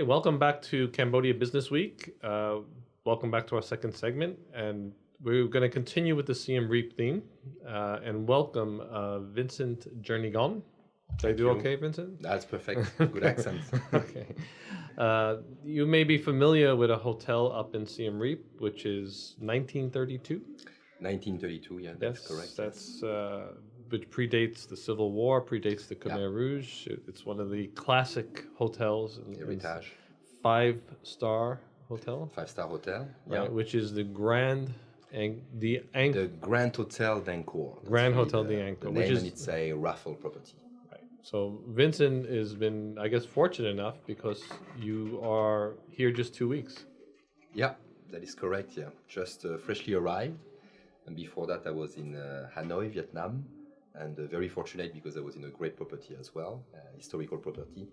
Okay, welcome back to Cambodia Business Week. Welcome back to our second segment, and we're going to continue with the Siem Reap theme and welcome Vincent Jernigan. Did I do okay, Vincent? That's perfect. Good accent. Okay. You may be familiar with a hotel up in Siem Reap, which is 1932. 1932, yeah, that's correct. That's which predates the Civil War, predates the Khmer Rouge. It's one of the classic hotels. Heritage. Five-star hotel. Five-star hotel. Right, which is the Grand The Grand Hotel d'Angkor. Grand Hotel d'Angkor, the name, and it's a raffle property. Right. So Vincent has been, I guess, fortunate enough because you are here just 2 weeks. Yeah, that is correct. Yeah, just freshly arrived, and before that I was in Hanoi, Vietnam, and very fortunate because I was in a great property as well, historical property.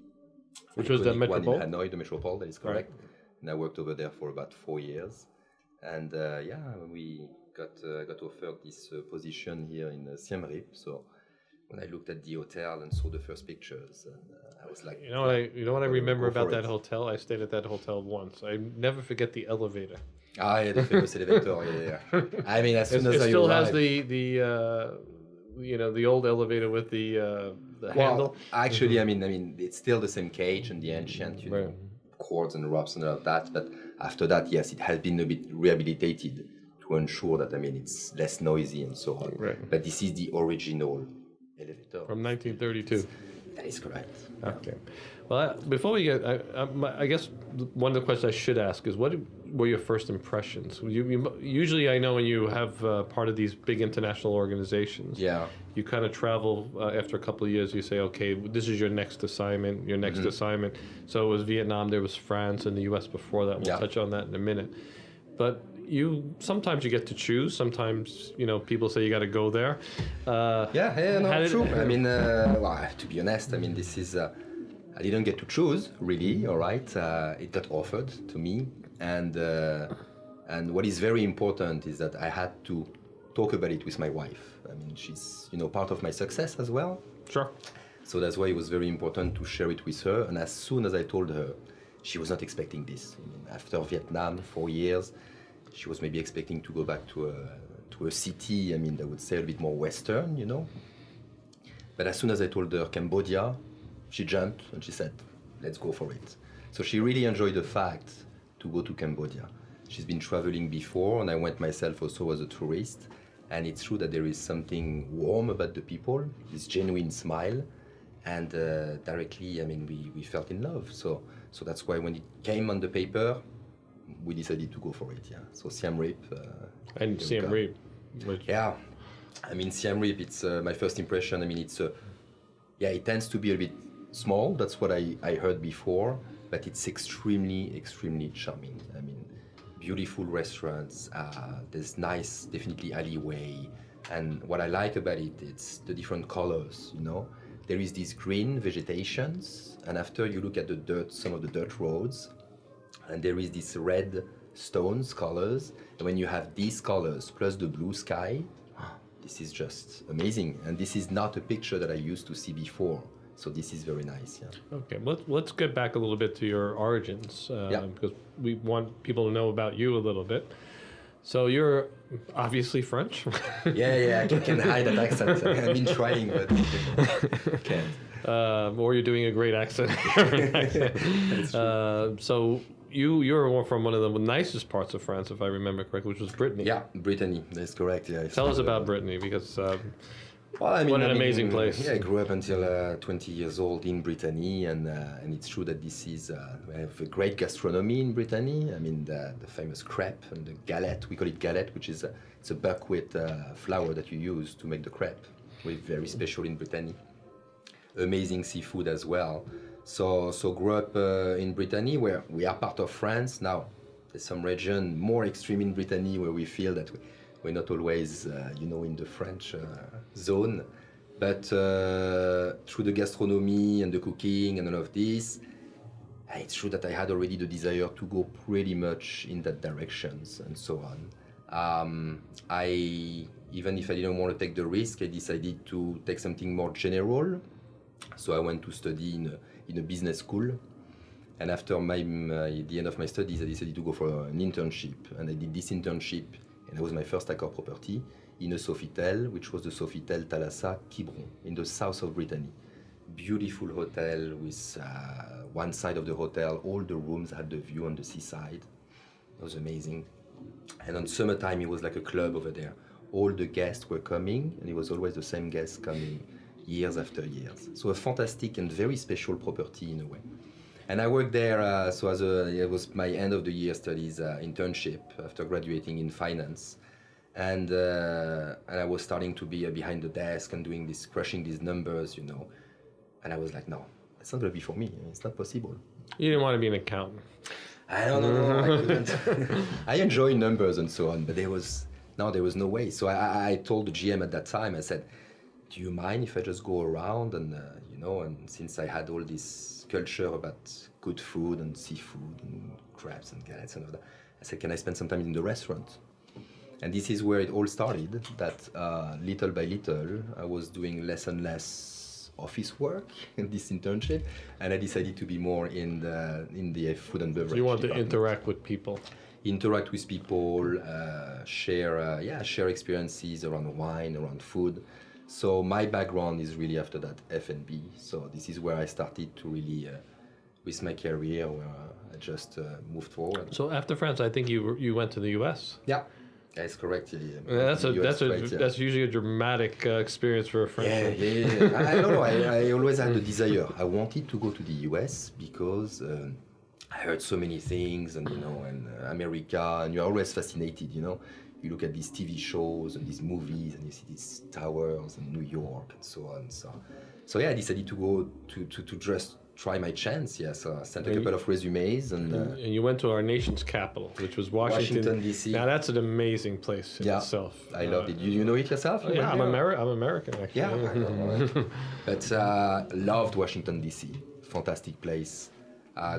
Which was the Metropole? One in Hanoi, the Metropole. That is correct. Right. And I worked over there for about 4 years. And we got offered this position here in Siem Reap. So when I looked at the hotel and saw the first pictures, I was like, you know what I remember about that hotel? I stayed at that hotel once. I never forget the elevator. Ah, yeah, the famous elevator. Yeah. I mean, as soon as I still arrived, has the old elevator with the handle. Actually, I mean, it's still the same cage and the ancient, know, cords and ropes and all of that. But after that, yes, it has been a bit rehabilitated to ensure that, I mean, it's less noisy and so on. Right. But this is the original elevator. From 1932. That is correct. Okay. Well, before we get, I guess one of the questions I should ask is, what were your first impressions? Usually, I know when you have part of these big international organizations, you kind of travel after a couple of years. You say, okay, this is your next assignment, assignment. So it was Vietnam, there was France, and the U.S. before that. We'll touch on that in a minute. But sometimes you get to choose. Sometimes, people say you got to go there. True. I mean, to be honest, I mean, this is, I didn't get to choose, really, all right? It got offered to me. And what is very important is that I had to talk about it with my wife. I mean, she's, part of my success as well. Sure. So that's why it was very important to share it with her. And as soon as I told her, she was not expecting this. I mean, after Vietnam, 4 years, she was maybe expecting to go back to a city, I mean, I would say a bit more Western, But as soon as I told her Cambodia, she jumped and she said, let's go for it. So she really enjoyed the fact to go to Cambodia. She's been traveling before, and I went myself also as a tourist. And it's true that there is something warm about the people, this genuine smile. And directly, I mean, we felt in love. So that's why when it came on the paper, we decided to go for it, So Siem Reap. And Siem Reap. Yeah. I mean, Siem Reap, it's my first impression. I mean, it tends to be a bit small. That's what I heard before. But it's extremely, extremely charming. I mean, beautiful restaurants. There's nice, definitely alleyway. And what I like about it, it's the different colors, There is these green vegetations. And after you look at the dirt, some of the dirt roads, and there is this red stones colors. And when you have these colors plus the blue sky, this is just amazing. And this is not a picture that I used to see before. So this is very nice. Okay, let's get back a little bit to your origins because we want people to know about you a little bit. So you're obviously French. I can hide that accent. I've been trying, but can't. Or you're doing a great accent. So you're from one of the nicest parts of France, if I remember correctly, which was Brittany. Yeah, Brittany. That's correct. Yeah. Tell us about Brittany, because what an amazing place. Yeah, I grew up until 20 years old in Brittany, and it's true that this is we have a great gastronomy in Brittany. I mean, the famous crepe and the galette. We call it galette, which is it's a buckwheat flour that you use to make the crepe. We're very special in Brittany. Amazing seafood as well. So grew up in Brittany, where we are part of France. Now, there's some region more extreme in Brittany where we feel that we're not always, in the French zone. But through the gastronomy and the cooking and all of this, it's true that I had already the desire to go pretty much in that directions and so on. Even if I didn't want to take the risk, I decided to take something more general. So I went to study in a business school, And after the end of my studies, I decided to go for an internship. And I did this internship, and it was my first Accor property, in a Sofitel, which was the Sofitel Thalassa Quiberon, in the south of Brittany. Beautiful hotel with one side of the hotel, all the rooms had the view on the seaside. It was amazing. And on summertime, it was like a club over there. All the guests were coming, and it was always the same guests coming years after years. So a fantastic and very special property in a way. And I worked there, it was my end of the year studies internship after graduating in finance. And I was starting to be behind the desk and doing this, crushing these numbers, you know. And I was like, no, it's not going to be for me. It's not possible. You didn't want to be an accountant. I don't know. I couldn't. I enjoy numbers and so on, but there was no way. So I told the GM at that time, I said, do you mind if I just go around and, and since I had all this culture about good food and seafood and crabs and galettes and all that, I said, can I spend some time in the restaurant? And this is where it all started, that little by little, I was doing less and less office work in this internship, and I decided to be more in the food and beverage. You want department. to interact with people. Interact with people, share experiences around wine, around food. So my background is really after that F&B. So this is where I started to really, with my career, where I just moved forward. So after France, I think you went to the U.S. Yeah, that's correct. Yeah. That's usually a dramatic experience for a Frenchman. Yeah. I don't know. I always had the desire. I wanted to go to the U.S. because I heard so many things, and and America, and you're always fascinated. You look at these TV shows and these movies, and you see these towers in New York and so on. So yeah, I decided to go to just try my chance. Yeah, so I sent a couple of resumes, and you went to our nation's capital, which was Washington D.C. Now that's an amazing place in itself. I loved it. You know it yourself? Yeah, I'm American actually. Yeah, I know. But loved Washington D.C. Fantastic place.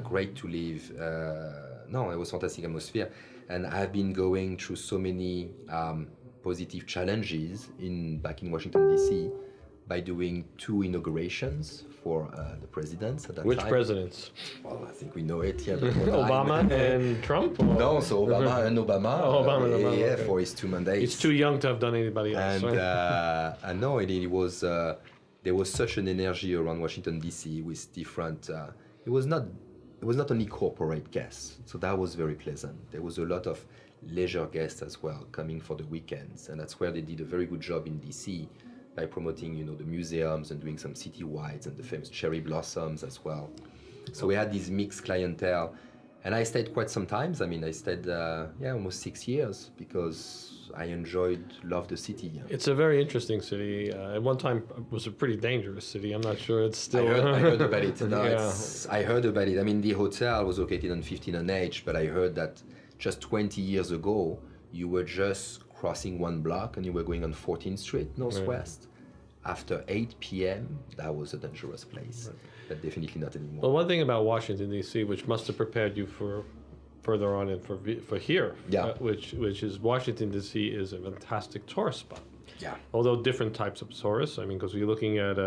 Great to live. It was fantastic atmosphere. And I've been going through so many positive challenges back in Washington, D.C. by doing 2 inaugurations for the presidents at that time. Which presidents? Well, I think we know it. Yeah, Obama and Trump? Or? No, so Obama and Obama. Obama. Yeah, okay. For his 2 mandates. He's too young to have done anybody else. And right? I know it was. There was such an energy around Washington D.C. with different. It was not only corporate guests, so that was very pleasant. There was a lot of leisure guests as well coming for the weekends, and that's where they did a very good job in DC by promoting, the museums and doing some city-wides and the famous cherry blossoms as well. So we had this mixed clientele, and I stayed quite some times. I mean, I stayed almost 6 years because I loved the city. Yeah. It's a very interesting city. At one time, it was a pretty dangerous city. I'm not sure it's still. I heard about it. No, yeah. I heard about it. I mean, the hotel was located on 15th and H, but I heard that just 20 years ago, you were just crossing one block and you were going on 14th Street, Northwest. Right. After 8 p.m., that was a dangerous place. Right. But definitely not anymore. Well, one thing about Washington, D.C., which must have prepared you for further on and for here, which is Washington D.C. is a fantastic tourist spot. Yeah. Although different types of tourists. I mean, because you're looking at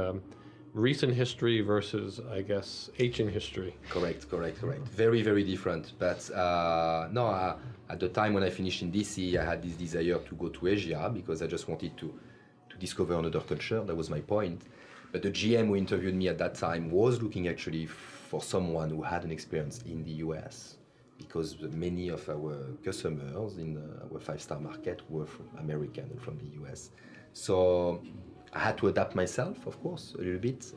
recent history versus, I guess, ancient history. Correct. Very, very different. But at the time when I finished in D.C., I had this desire to go to Asia because I just wanted to discover another culture. That was my point. But the GM who interviewed me at that time was looking actually for someone who had an experience in the U.S. because many of our customers in our 5-star market were from American and from the US. So I had to adapt myself, of course, a little bit.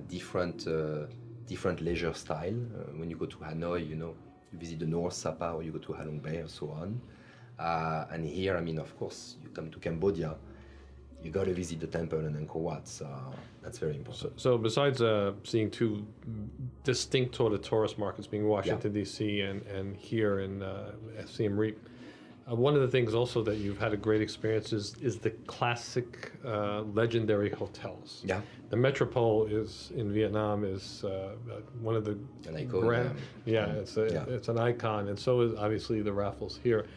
Different leisure style. When you go to Hanoi, you visit the North Sapa, or you go to Halong Bay, and so on. And here, I mean, of course, you come to Cambodia, you got to visit the temple and Angkor Wat. So that's very important. So besides seeing 2 distinct tourist markets, being Washington, D.C. and here in Siem Reap, one of the things also that you've had a great experience is the classic legendary hotels. Yeah. The Metropole in Vietnam is one of the an icon. It's an icon, and so is obviously the Raffles here.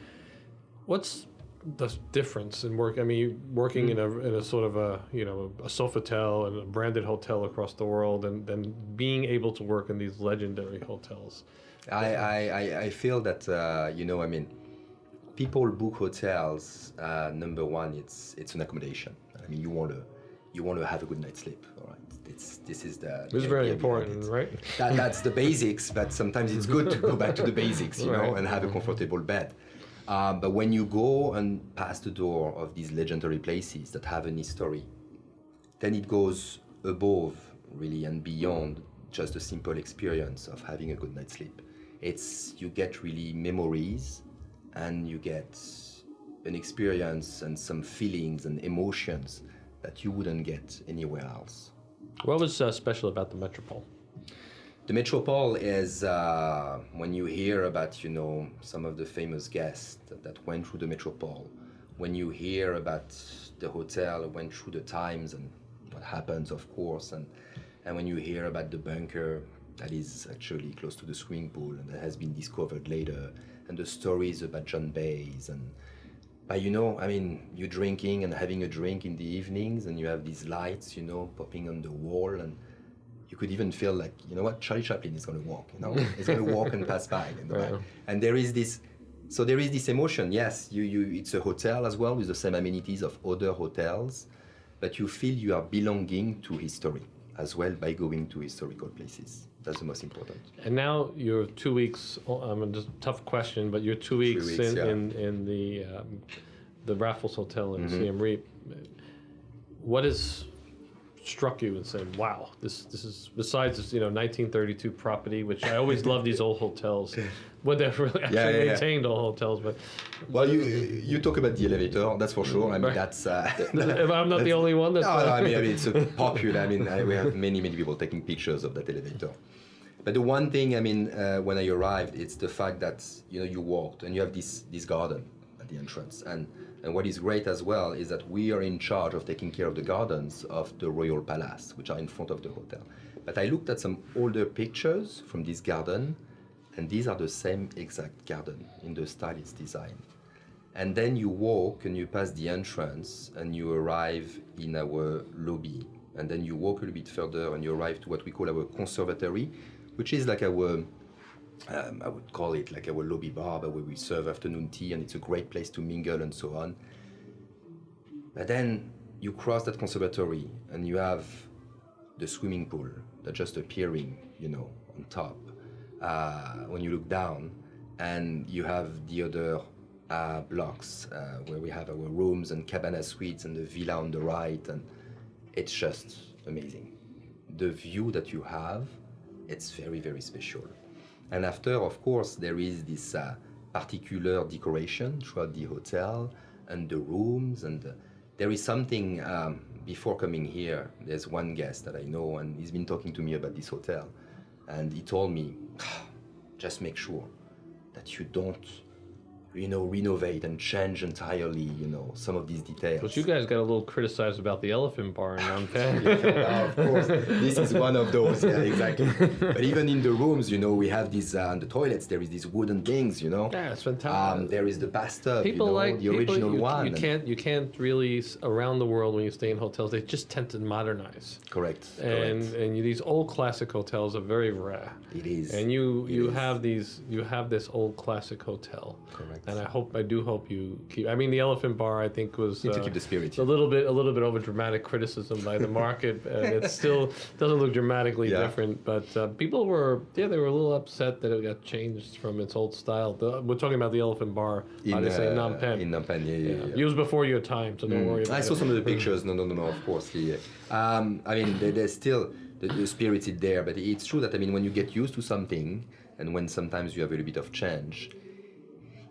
the difference in work? I mean, you working in a sort of a a Sofitel and a branded hotel across the world, and then being able to work in these legendary hotels. I feel that I mean, people book hotels. Number one, it's an accommodation. I mean, you want to have a good night's sleep. All right, this is the. It's very important, right? That's the basics, but sometimes it's good to go back to the basics, you know, and have a comfortable bed. But when you go and pass the door of these legendary places that have an history, then it goes above, really, and beyond just a simple experience of having a good night's sleep. You get really memories, and you get an experience and some feelings and emotions that you wouldn't get anywhere else. What was special about the Metropole? The Metropole is when you hear about, some of the famous guests that went through the Metropole, when you hear about the hotel went through the times and what happens, of course, and when you hear about the bunker that is actually close to the swimming pool and that has been discovered later, and the stories about John Bays, but I mean, you're drinking and having a drink in the evenings, and you have these lights, popping on the wall, and you could even feel like, Charlie Chaplin is going to walk, he's going to walk and pass by in the back. And there is this emotion. Yes, it's a hotel as well with the same amenities of other hotels, but you feel you are belonging to history as well by going to historical places. That's the most important. And now you're 2 weeks. Just a tough question, but you're 2 weeks, in the Raffles Hotel in Siem Reap. What has struck you and saying, "Wow, this is besides this 1932 property," which I always love these old hotels. When they've really actually maintained old hotels, but well, you talk about the elevator, that's for sure. I mean, that's. If I'm not the only one, that's. No, I mean it's a popular. I mean, we have many people taking pictures of that elevator. But the one thing, I mean, when I arrived, it's the fact that you walked and you have this garden at the entrance, and what is great as well is that we are in charge of taking care of the gardens of the Royal Palace, which are in front of the hotel. But I looked at some older pictures from this garden, and these are the same exact garden in the style it's designed. And then you walk and you pass the entrance and you arrive in our lobby. And then you walk a little bit further and you arrive to what we call our conservatory, which is like our, I would call it like our lobby bar, but where we serve afternoon tea, and it's a great place to mingle and so on. But then you cross that conservatory and you have the swimming pool that's just appearing, on top. When you look down, and you have the other blocks where we have our rooms and cabana suites and the villa on the right, and it's just amazing. The view that you have, it's very, very special. And after, of course, there is this particular decoration throughout the hotel and the rooms, and there is something, before coming here, there's one guest that I know, and he's been talking to me about this hotel, and he told me, just make sure that you don't, renovate and change entirely, some of these details. But you guys got a little criticized about the Elephant Bar in Phnom Penh. Of course, this is one of those. Yeah, exactly. But even in the rooms, we have these, the toilets, there is these wooden things, Yeah, it's fantastic. There is the bathtub, people like the original one. You can't really, around the world when you stay in hotels, they just tend to modernize. Correct. And these old classic hotels are very rare. It is. And you have this old classic hotel. Correct. And I do hope you keep. I mean, the Elephant Bar, I think, was need to keep the spirit. A little bit over dramatic criticism by the market. It still doesn't look dramatically different. But people were a little upset that it got changed from its old style. We're talking about the Elephant Bar, obviously in Phnom Penh. In Phnom Penh, yeah. It was before your time, so don't worry about it. I saw some of the pictures. No, of course. Yeah. I mean, there's still the spirit is there, but it's true that when you get used to something, and when sometimes you have a little bit of change.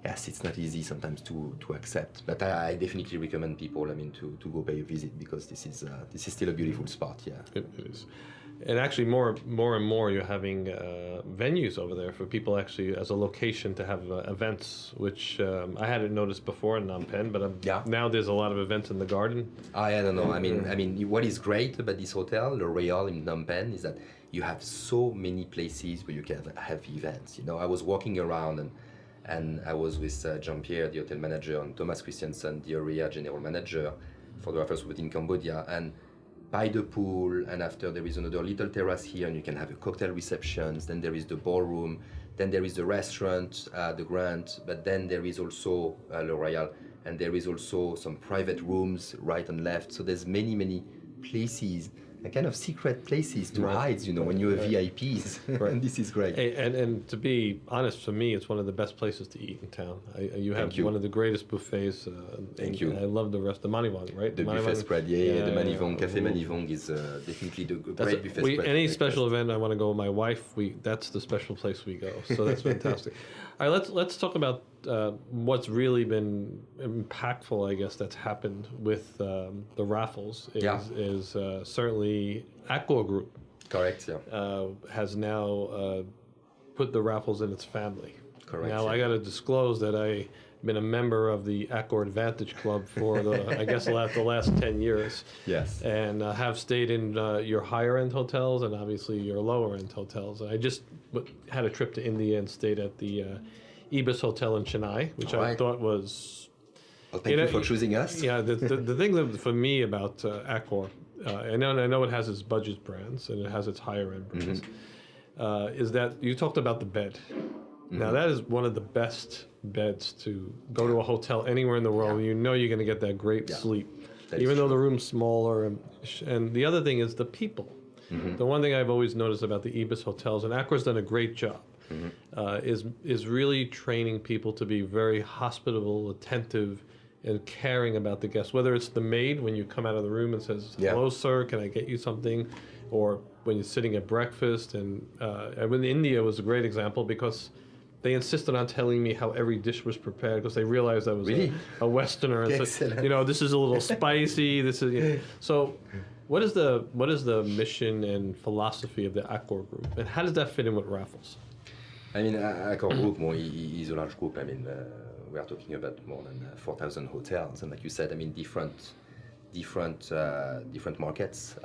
Yes, it's not easy sometimes to accept, but I definitely recommend people, to go pay a visit, because this is still a beautiful spot. Yeah, it is, and actually more and more you're having venues over there for people actually as a location to have events, which I hadn't noticed before in Phnom Penh, but now there's a lot of events in the garden. I don't know. I mean, what is great about this hotel, the Royal in Phnom Penh, is that you have so many places where you can have events. I was walking around And I was with Jean-Pierre, the hotel manager, and Thomas Christiansen, the area general manager for the Raffles within Cambodia. And by the pool, and after there is another little terrace here, and you can have a cocktail receptions. Then there is the ballroom. Then there is the restaurant, the Grand. But then there is also Le Royal, and there is also some private rooms right and left. So there's many places, a kind of secret places to hide, you know, when you're VIPs. And this is great. And to be honest, for me, it's one of the best places to eat in town. You have one of the greatest buffets. Thank you. I love the rest. The Manivong, right? The buffet spread, the Manivong, Café Manivong is definitely the great buffet spread. Any special event I want to go with my wife, that's the special place we go. So that's fantastic. All right, let's talk about what's really been impactful, I guess, that's happened with the Raffles is certainly Accor Group. Correct, yeah. Has now put the Raffles in its family. Correct. Now, I got to disclose that I've been a member of the Accor Advantage Club for I guess the last 10 years. Yes. And have stayed in your higher end hotels and obviously your lower end hotels. I just had a trip to India and stayed at the Ibis Hotel in Chennai, which I thought was... Well, thank you for choosing us. Yeah, the thing that for me about Accor, I know it has its budget brands and it has its higher end brands, is that you talked about the bed. Now that is one of the best beds to go to a hotel anywhere in the world. And you know you're going to get that great sleep, even though the room's smaller. And the other thing is the people. The one thing I've always noticed about the Ibis hotels, and Accor's done a great job, is really training people to be very hospitable, attentive, and caring about the guests. Whether it's the maid when you come out of the room and says, "Hello, sir, can I get you something?" Or when you're sitting at breakfast. And when India was a great example because they insisted on telling me how every dish was prepared because they realized I was a Westerner. And so, you know, this is a little spicy. This is so. What is the mission and philosophy of the Accor Group, and how does that fit in with Raffles? I mean, Accor Group is a large group. I mean, we are talking about more than 4,000 hotels, and like you said, I mean, different markets.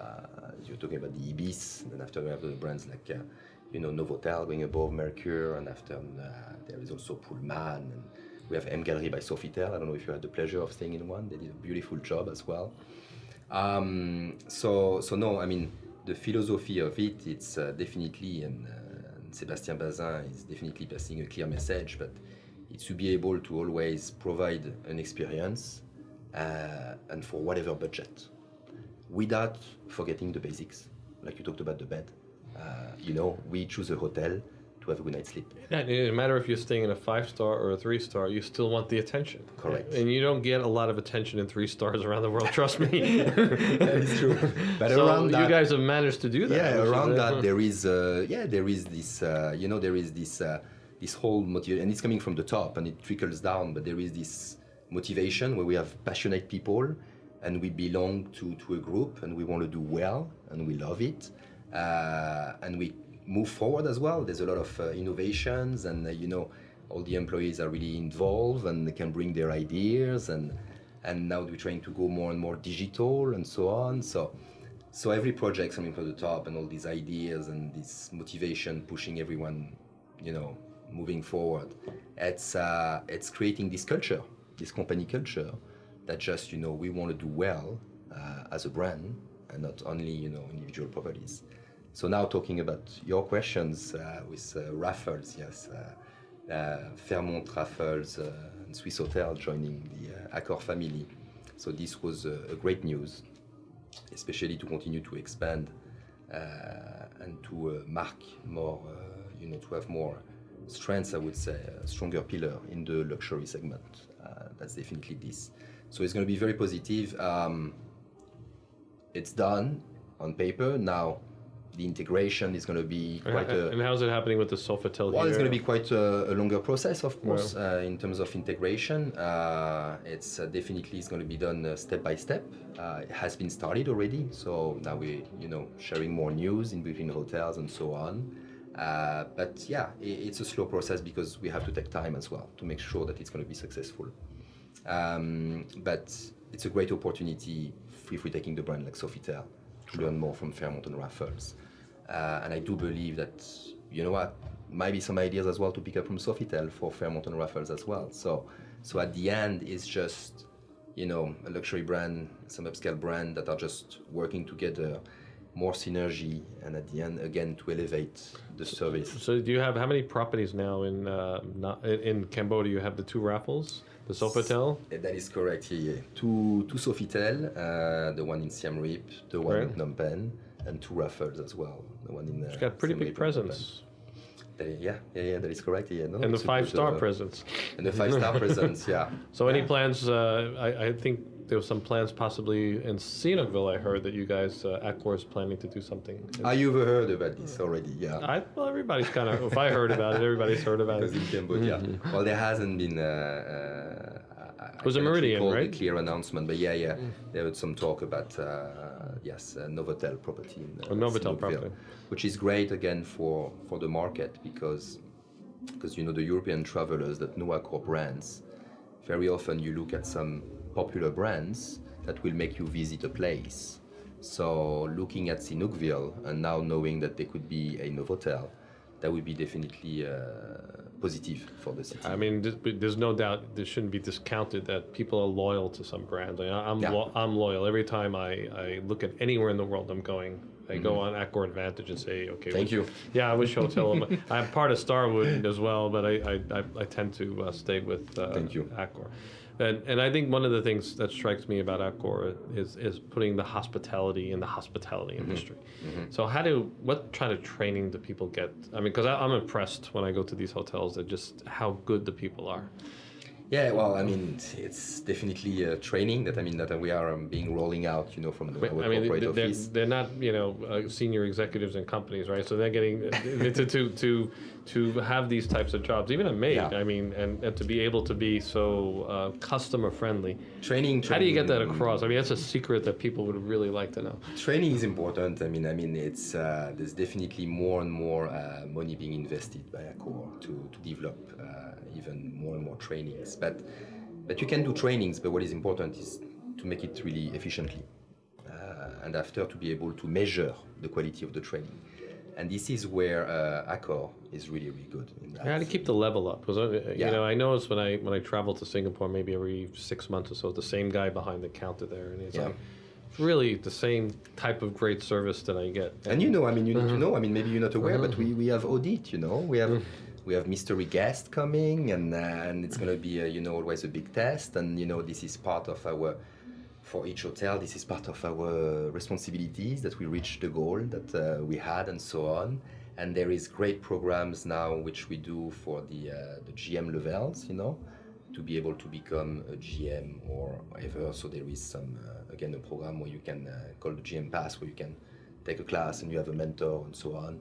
You're talking about the Ibis, and after we have the brands like Novotel going above Mercure, and after there is also Pullman, and we have M Gallery by Sofitel. I don't know if you had the pleasure of staying in one. They did a beautiful job as well. So no, I mean, the philosophy of it's definitely, and Sébastien Bazin is definitely passing a clear message, but it's to be able to always provide an experience and for whatever budget, without forgetting the basics, like you talked about the bed. We choose a hotel to have a good night's sleep. Yeah, it doesn't matter if you're staying in a 5-star or a 3-star, you still want the attention. Correct. And you don't get a lot of attention in 3 stars around the world, trust me. That is true. But so around that, you guys have managed to do that. Yeah, around that there is this whole motivation, and it's coming from the top and it trickles down, but there is this motivation where we have passionate people and we belong to a group and we want to do well and we love it, and we move forward as well. There's a lot of innovations, and all the employees are really involved and they can bring their ideas, and now we're trying to go more and more digital and so on. So every project coming from the top and all these ideas and this motivation pushing everyone, moving forward. It's creating this culture, this company culture that just we want to do well as a brand and not only individual properties. So now talking about your questions with Raffles, yes, Fairmont Raffles and Swiss Hotel joining the Accor family. So this was a great news, especially to continue to expand and to mark more, to have more strengths, I would say, a stronger pillar in the luxury segment. That's definitely this. So it's going to be very positive. It's done on paper. Now the integration is going to be quite and how's it happening with the Sofitel well, here? it's going to be quite a longer process, of course, in terms of integration. It's definitely is going to be done step by step. It has been started already, so now we're sharing more news in between hotels and so on. But yeah, it's a slow process because we have to take time as well to make sure that it's going to be successful. But it's a great opportunity if we're taking the brand like Sofitel to learn more from Fairmont and Raffles. And I do believe that, might be some ideas as well to pick up from Sofitel for Fairmont and Raffles as well. So at the end, it's just, a luxury brand, some upscale brand that are just working together, more synergy, and at the end, again, to elevate the service. So do you have, how many properties now in Cambodia? You have the 2 Raffles, the Sofitel? That is correct, yeah. Two Sofitel, the one in Siem Reap, the one in Phnom Penh, and 2 Raffles as well. The one in. It's got pretty Siem big Reap presence. Yeah, that is correct. Yeah, And the 5-star presence. And the 5-star presence, yeah. So any plans, I think there were some plans possibly in Sihanoukville, I heard that you guys, Accor is planning to do something. You've heard about this already, yeah. Well, everybody's kind of, if I heard about it, everybody's heard about it. Because in Cambodia. Well, there hasn't been It was a Meridian, right? A clear announcement, but yeah. There was some talk about, a Novotel property in A Novotel Sihanoukville, property. which is great again for the market because the European travelers that know Accor brands, very often you look at some popular brands that will make you visit a place. So looking at Sihanoukville and now knowing that there could be a Novotel, that would be definitely positive for the city. I mean, there's no doubt this shouldn't be discounted that people are loyal to some brands. I'm loyal. Every time I look at anywhere in the world I'm going, I go on Accor Advantage and say, okay. Thank you. Yeah, which hotel am I? I'm part of Starwood as well, but I tend to stay with Thank you. Accor. And I think one of the things that strikes me about Accor is putting the hospitality in the hospitality industry. So what kind of training do people get? I mean, because I'm impressed when I go to these hotels at just how good the people are. Yeah, well, I mean, it's definitely a training that we are being rolling out, from the corporate office. They're not, senior executives in companies, right? So they're getting to have these types of jobs, even a maid. Yeah. I mean, and to be able to be so customer friendly. Training. How do you get that across? I mean, that's a secret that people would really like to know. Training is important. I mean, it's there's definitely more and more money being invested by Accor to develop even more and more trainings. But you can do trainings, but what is important is to make it really efficiently, and after to be able to measure the quality of the training. And this is where Accor is really, really good. How to keep the level up? Because I notice when I travel to Singapore, maybe every 6 months or so, the same guy behind the counter there, and it's like really the same type of great service that I get. And you need to know. I mean, maybe you're not aware, but we have audit. We have mystery guest coming, and it's going to be always a big test. And this is part of our. For each hotel, this is part of our responsibilities that we reach the goal that we had and so on. And there is great programs now which we do for the GM levels, to be able to become a GM or whatever. So there is some, again, a program where you can call the GM Pass, where you can take a class and you have a mentor and so on.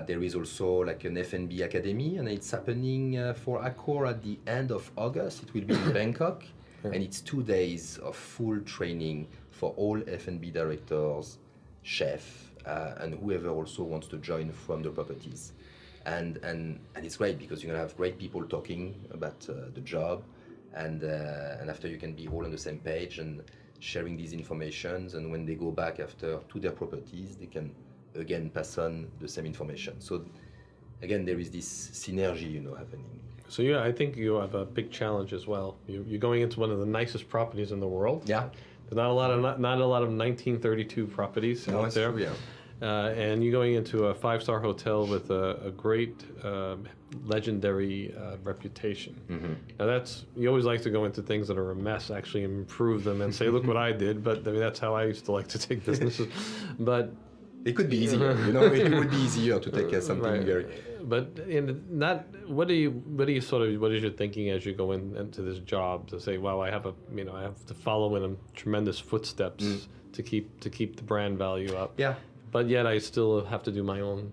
There is also like an F&B academy, and it's happening for Accor at the end of August. It will be in Bangkok. And it's 2 days of full training for all F&B directors, chef, and whoever also wants to join from the properties. And it's great because you're gonna have great people talking about the job, and after you can be all on the same page and sharing these informations. And when they go back after to their properties, they can again pass on the same information. So again, there is this synergy, happening. So I think you have a big challenge as well. You're going into one of the nicest properties in the world. Yeah. There's not a lot of 1932 properties out there. True, yeah. And you're going into a 5-star hotel with a great legendary reputation. Now you always like to go into things that are a mess, actually improve them and say, look what I did. But that's how I used to like to take businesses. But it could be easier, it would be easier to take something very. But what is your thinking as you go into this job to say, wow, I have to follow in tremendous footsteps to keep the brand value up. Yeah. But yet I still have to do my own,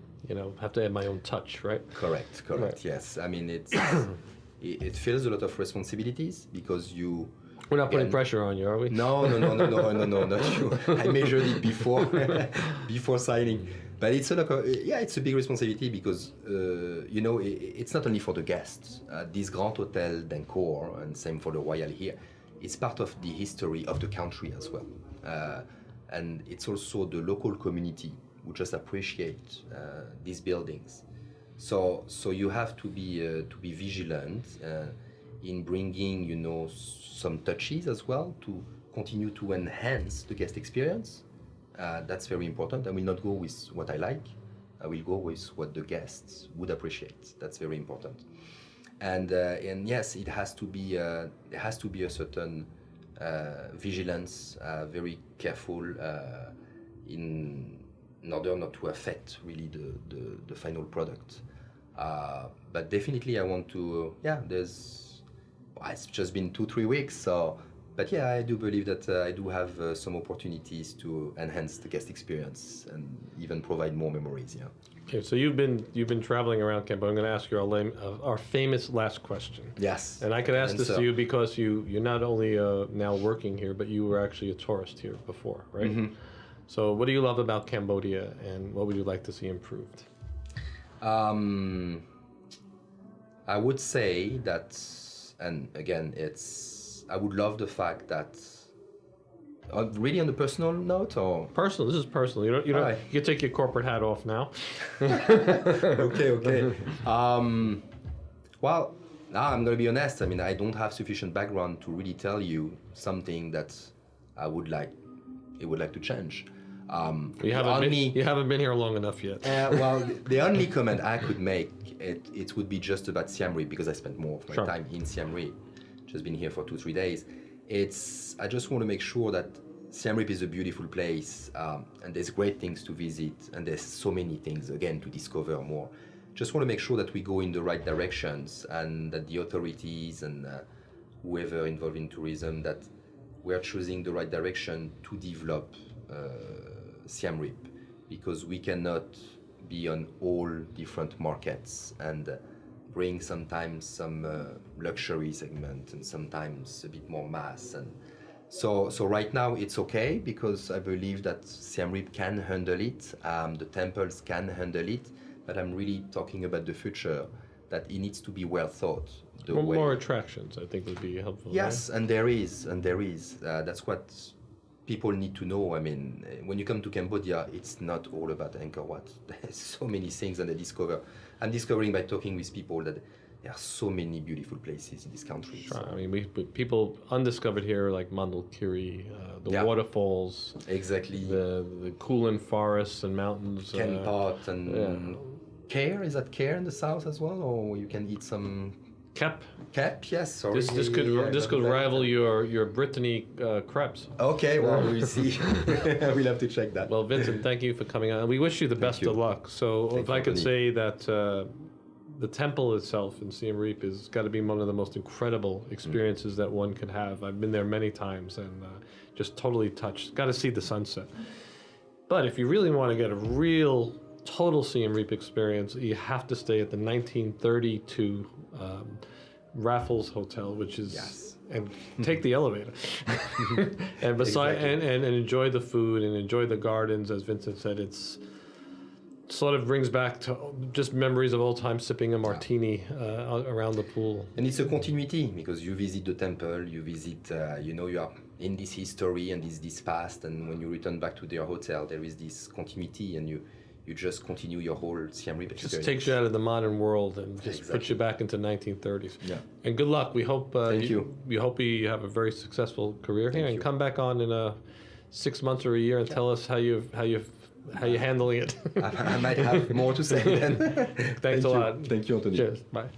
have to add my own touch, right? Correct. Right. Yes. I mean, it feels a lot of responsibilities because you. We're not putting pressure on you, are we? No, not you. I measured it before signing. But it's it's a big responsibility because it's not only for the guests. This Grand Hotel d'Ancor, and same for the Royal here, it's part of the history of the country as well, and it's also the local community who just appreciate these buildings. So you have to be vigilant in bringing, you know, some touches as well to continue to enhance the guest experience. That's very important. I will not go with what I like. I will go with what the guests would appreciate. That's very important. And yes, it has to be a certain vigilance, very careful in order not to affect really the final product. But definitely I want to, it's just been 2-3 weeks, so, but yeah, I do believe that I do have some opportunities to enhance the guest experience and even provide more memories, yeah. Okay, so you've been traveling around Cambodia. I'm going to ask you our famous last question. Yes. And I could ask this to you because you're not only now working here, but you were actually a tourist here before, right? Mm-hmm. So what do you love about Cambodia, and what would you like to see improved? I would say that, and again, I would love the fact that, really on the personal note, or? Personal, this is personal. You don't, right. You can take your corporate hat off now. Okay. Well, now I'm going to be honest. I mean, I don't have sufficient background to really tell you something that I would like to change. You haven't been here long enough yet. Well, the only comment I could make, it would be just about Siem Reap, because I spent more of my time in Siem Reap. Just been here for 2-3 days. I just want to make sure that Siem Reap is a beautiful place, and there's great things to visit, and there's so many things, again, to discover more. Just want to make sure that we go in the right directions, and that the authorities and whoever involved in tourism, that we're choosing the right direction to develop Siem Reap, because we cannot be on all different markets and bring sometimes some luxury segment and sometimes a bit more mass. And so right now it's okay, because I believe that Siem Reap can handle it, the temples can handle it, but I'm really talking about the future, that it needs to be well thought. More attractions, I think, would be helpful. Yes, right? and there is. That's what people need to know. I mean, when you come to Cambodia, it's not all about Angkor Wat. There's so many things that I'm discovering by talking with people that there are so many beautiful places in this country. Sure. So. I mean, people undiscovered here, like Mandalkiri, the waterfalls. Exactly. The Kulin forests and mountains. Ken Pot and Kare, is that Kare in the south as well? Or you can eat some... Kep, yes. Sorry. This could rival your Brittany crepes. Okay, well, we'll see. We'll have to check that. Well, Vincent, thank you for coming on. We wish you the best of luck. So if I could say that the temple itself in Siem Reap has got to be one of the most incredible experiences that one could have. I've been there many times and just totally touched. Got to see the sunset. But if you really want to get a real total Siem Reap experience, you have to stay at the 1932 Raffles Hotel, which is and take the elevator and beside and enjoy the food and enjoy the gardens. As Vincent said, it's sort of brings back to just memories of old times sipping a martini around the pool. And it's a continuity, because you visit the temple, you visit, you are in this history and this past, and when you return back to their hotel, there is this continuity, and you just continue your whole Siem Reap experience. Just takes you out of the modern world and just puts you back into 1930s. Yeah. And good luck. We hope we hope you have a very successful career here, and come back on in 6 months or a year and tell us how you're handling it. I might have more to say then. Thanks a lot. Thank you, Anthony. Cheers. Bye.